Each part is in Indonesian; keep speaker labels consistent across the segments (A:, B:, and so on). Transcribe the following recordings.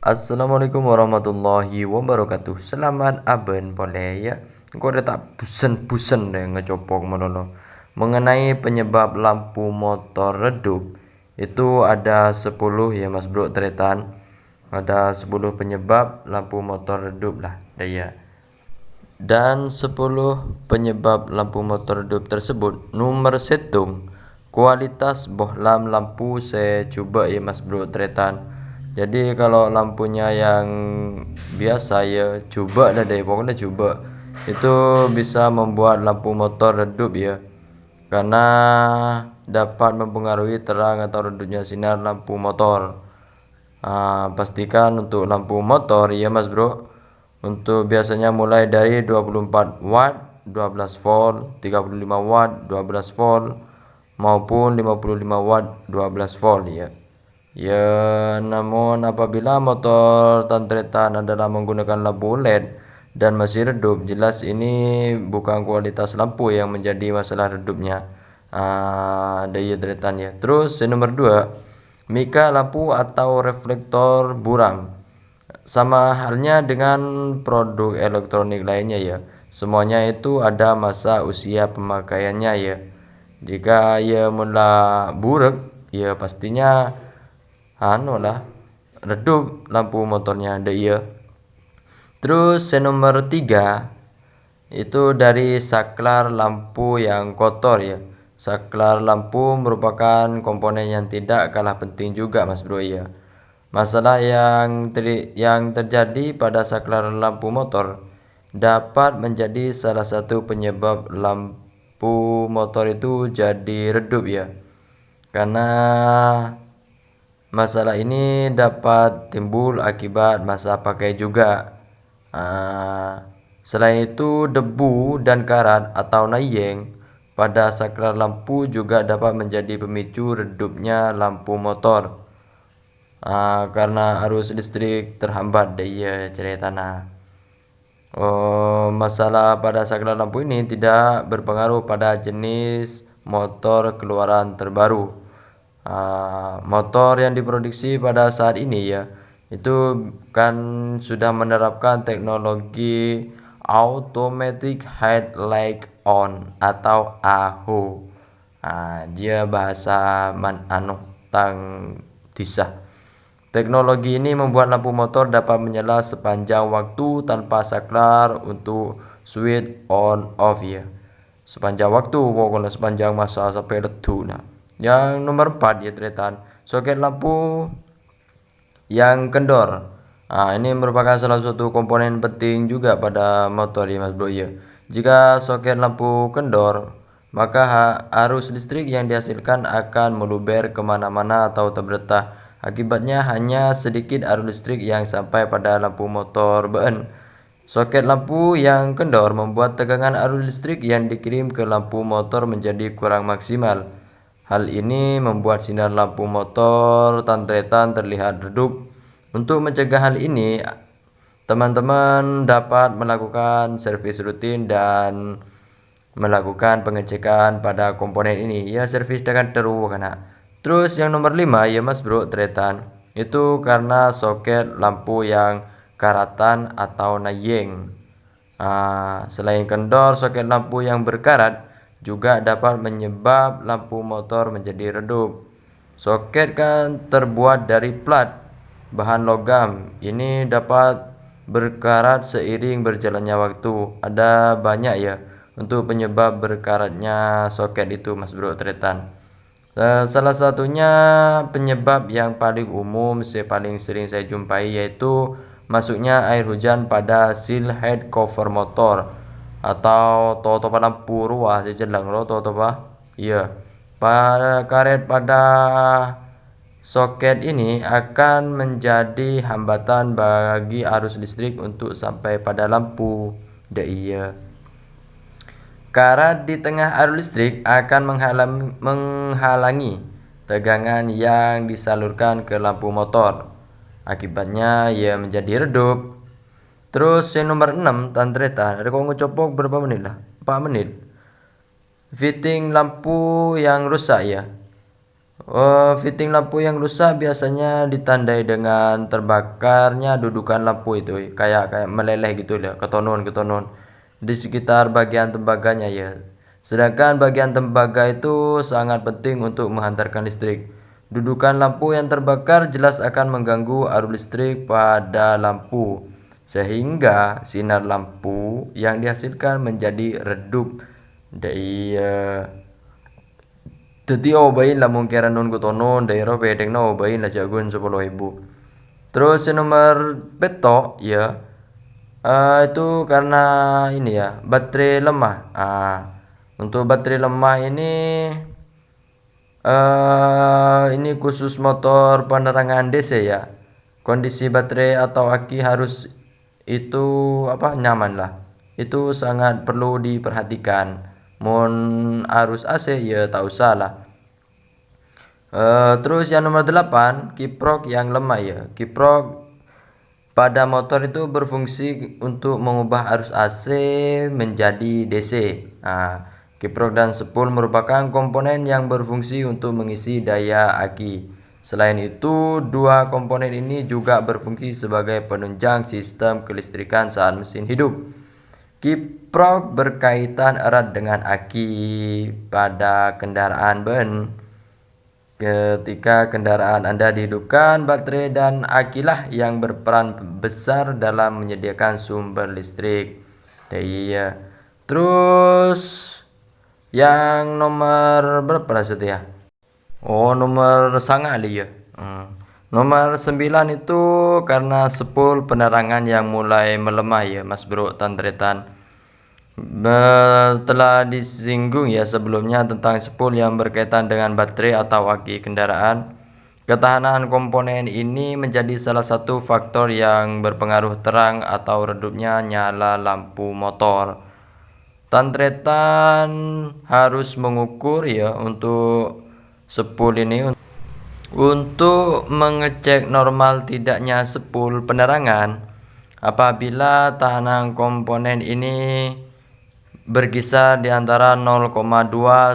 A: Assalamualaikum warahmatullahi wabarakatuh. Selamat aben boleh ya. Engko udah tak busen-busen deh ngecopok menolong. Mengenai penyebab lampu motor redup, itu ada 10 ya Mas Bro Tretan. Ada 10 penyebab lampu motor redup lah. Ya. Dan 10 penyebab lampu motor redup tersebut, nomor setung kualitas bohlam lampu saya coba ya Mas Bro Tretan. Jadi kalau lampunya yang biasa ya coba dah deh, pokoknya coba itu bisa membuat lampu motor redup ya, karena dapat mempengaruhi terang atau redupnya sinar lampu motor. Pastikan untuk lampu motor ya Mas Bro, untuk biasanya mulai dari 24 watt 12 volt, 35 watt 12 volt maupun 55 watt 12 volt ya. Ya, namun apabila motor tantretan adalah menggunakan lampu LED dan masih redup, jelas ini bukan kualitas lampu yang menjadi masalah redupnya. Daya tretan ya. Terus yang nomor 2, mika lampu atau reflektor buram. Sama halnya dengan produk elektronik lainnya ya. Semuanya itu ada masa usia pemakaiannya ya. Jika ia mula buruk, ya pastinya lah redup lampu motornya ada iya. Terus yang nomor 3 itu dari saklar lampu yang kotor ya. Saklar lampu merupakan komponen yang tidak kalah penting juga Mas Bro ya. Masalah yang terjadi pada saklar lampu motor dapat menjadi salah satu penyebab lampu motor itu jadi redup ya. Karena masalah ini dapat timbul akibat masa pakai juga. Selain itu, debu dan karat atau nayeng pada saklar lampu juga dapat menjadi pemicu redupnya lampu motor. Karena arus listrik terhambat daya cerita masalah pada saklar lampu ini tidak berpengaruh pada jenis motor keluaran terbaru. Motor yang diproduksi pada saat ini ya itu kan sudah menerapkan teknologi automatic headlight on atau AHO. Dia bahasa tang disah. Teknologi ini membuat lampu motor dapat menyala sepanjang waktu tanpa saklar untuk switch on off ya. Sepanjang waktu, pokoknya sepanjang masa sampai letu. Yang nomor 4 ya tretan, soket lampu yang kendor. Ini merupakan salah satu komponen penting juga pada motor ya Mas Bro ya. Jika soket lampu kendor, maka arus listrik yang dihasilkan akan meluber kemana-mana atau terbelah. Akibatnya hanya sedikit arus listrik yang sampai pada lampu motor been. Soket lampu yang kendor membuat tegangan arus listrik yang dikirim ke lampu motor menjadi kurang maksimal. Hal ini membuat sinar lampu motor tantretan terlihat redup. Untuk mencegah hal ini, teman-teman dapat melakukan servis rutin dan melakukan pengecekan pada komponen ini. Ya, servis dengan terukur. Terus yang nomor 5 ya Mas Bro tretan, itu karena soket lampu yang karatan atau nayeng. Selain kendor, soket lampu yang berkarat juga dapat menyebab lampu motor menjadi redup. Soket kan terbuat dari plat bahan logam. Ini dapat berkarat seiring berjalannya waktu. Ada banyak ya untuk penyebab berkaratnya soket itu Mas Bro tretan. Salah satunya penyebab yang paling umum paling sering saya jumpai yaitu masuknya air hujan pada seal head cover motor atau totopa lampu ruah jelang totopa. Iya. Pada karet pada soket ini akan menjadi hambatan bagi arus listrik untuk sampai pada lampu. Iya. Karat di tengah arus listrik akan menghalangi tegangan yang disalurkan ke lampu motor. Akibatnya ia menjadi redup. Terus yang nomor 6 tantretan, ada kau ngecopok berapa menit lah? 4 menit. Fitting lampu yang rusak ya. Fitting lampu yang rusak biasanya ditandai dengan terbakarnya dudukan lampu itu, kayak meleleh gitu ya, ketonun di sekitar bagian tembaganya ya. Sedangkan bagian tembaga itu sangat penting untuk menghantarkan listrik. Dudukan lampu yang terbakar jelas akan mengganggu arus listrik pada lampu, sehingga sinar lampu yang dihasilkan menjadi redup. Dari jadi obain lah mungkin non kutonon daerah pedeng no obain lah jagoan 10.000. Terus yang nomor petok ya, itu karena ini ya baterai lemah. Untuk baterai lemah ini khusus motor penerangan DC ya. Kondisi baterai atau aki harus itu nyaman lah. Itu sangat perlu diperhatikan. Mon arus AC ya tak usah lah. Terus yang nomor 8 kiprok yang lemah ya. Kiprok pada motor itu berfungsi untuk mengubah arus AC menjadi DC. Kiprok dan spool merupakan komponen yang berfungsi untuk mengisi daya aki. Selain itu, dua komponen ini juga berfungsi sebagai penunjang sistem kelistrikan saat mesin hidup. Kiprok berkaitan erat dengan aki pada kendaraan ben. Ketika kendaraan Anda dihidupkan, baterai dan akilah yang berperan besar dalam menyediakan sumber listrik. Iya. Terus yang nomor berapa itu ya? Nomor sangat ya. Nomor 9 itu karena sepul penerangan yang mulai melemah ya Mas Bro Tantretan. Telah disinggung ya sebelumnya tentang spool yang berkaitan dengan baterai atau aki kendaraan. Ketahanan komponen ini menjadi salah satu faktor yang berpengaruh terang atau redupnya nyala lampu motor. Tantretan harus mengukur ya untuk spool ini untuk mengecek normal tidaknya spool penerangan. Apabila tahanan komponen ini berkisar di antara 0,2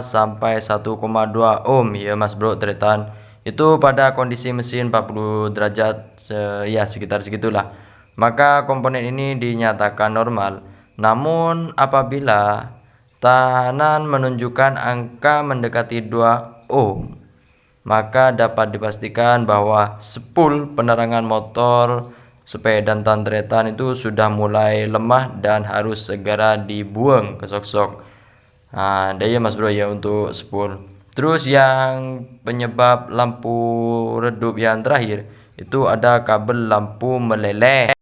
A: sampai 1,2 ohm ya Mas Bro Tretan. Itu pada kondisi mesin 40 derajat ya sekitar segitulah. Maka komponen ini dinyatakan normal. Namun apabila tahanan menunjukkan angka mendekati 2 ohm, maka dapat dipastikan bahwa spool penerangan motor sepeda dan tantretan itu sudah mulai lemah dan harus segera dibuang ke sok-sok. Dia Mas Bro ya untuk spool. Terus yang penyebab lampu redup yang terakhir itu ada kabel lampu meleleh.